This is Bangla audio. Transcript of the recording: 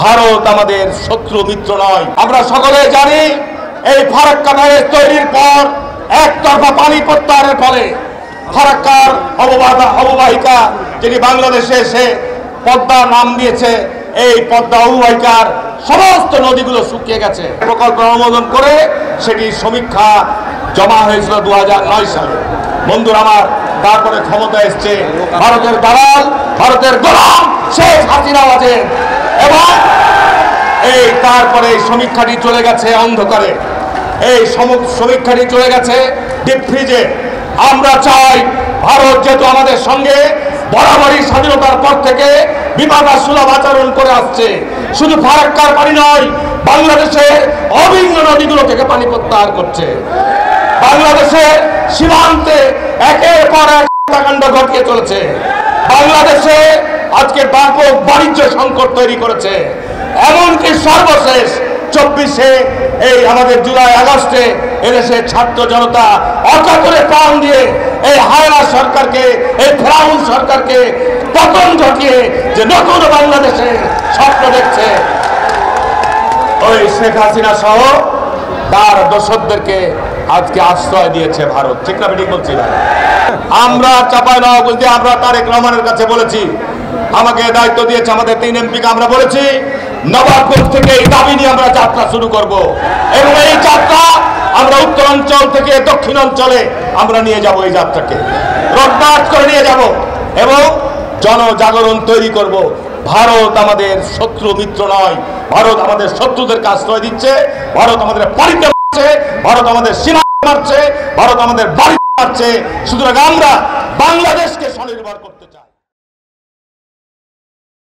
ভারত আমাদের শত্রু মিত্র নয়। আমরা সকলে জানি এই ফারাক্কা ব্যারেজ তৈরির পর একতরফা পানি প্রত্যাহারের ফলে ফারাক্কার অববাহিকা যিনি বাংলাদেশে এসে পদ্মা নাম দিয়েছে, এই পদ্মা অববাহিকার সমস্ত নদীগুলো শুকিয়ে গেছে। প্রকল্প অনুমোদন করে সেটি সমীক্ষা জমা হয়েছিল 2009 সালে। বন্ধুরা আমার, তারপরে ক্ষমতা এসছে ভারতের দালাল, ভারতের গোলাম শেখ হাসিনা আছেন, এবং এই তারপরে সমীক্ষাটি চলে গেছে অন্ধকারে, এই সমীক্ষাটি চলে গেছে ডিপ ফ্রিজে। আমরা চাই ভারত যেহেতু আমাদের সঙ্গে বরাবরই স্বাধীনতার পর থেকে বিবাদসুলভ আচরণ করে আসছে, শুধু ফারাক্কার পানি নয়, বাংলাদেশের অভিন্ন নদীগুলো থেকে পানি প্রত্যাহার করছে। বাংলাদেশের সীমান্তে একের পর এক হত্যাকাণ্ড ঘটিয়ে চলেছে। বাংলাদেশে আজকে ব্যাপক বাণিজ্য সংকট তৈরি করেছে। এমনকি সর্বশেষ 24-এ এই আমাদের জুলাই আগস্টে এদেশের ছাত্র জনতা অকাতরে প্রাণ দিয়ে এই হায়না সরকারকে, এই ফেরাউন সরকারকে পতন ঘটিয়ে যে নতুন বাংলাদেশে স্বপ্ন দেখছে, ওই শেখ হাসিনা সহ তার দোসরদেরকে আজকে আশ্রয় দিয়েছে ভারত। ঠিক না ঠিক বলছি না? আমরা চাঁপাইনবাবগঞ্জে আমরা তারেক রহমানের কাছে বলেছি, আমাকে দায়িত্ব দিয়েছে আমাদের 3 এমপিকে, আমরা বলেছি নবাবগঞ্জ থেকে এই দাবি নিয়ে আমরা যাত্রা শুরু করব, এবং এই যাত্রা আমরা উত্তরাঞ্চল থেকে দক্ষিণাঞ্চলে আমরা নিয়ে যাব। এই যাত্রাকে রোডমার্চ করে নিয়ে যাব এবং জনজাগরণ তৈরি করব। ভারত আমাদের শত্রু মিত্র নয়, ভারত আমাদের শত্রুদেরকে আশ্রয় দিচ্ছে, ভারত আমাদের বাড়িতে মারছে, ভারত আমাদের সীমা মারছে, ভারত আমাদের বাড়ি মারছে। সুতরাং আমরা বাংলাদেশকে স্বনির্ভর করতে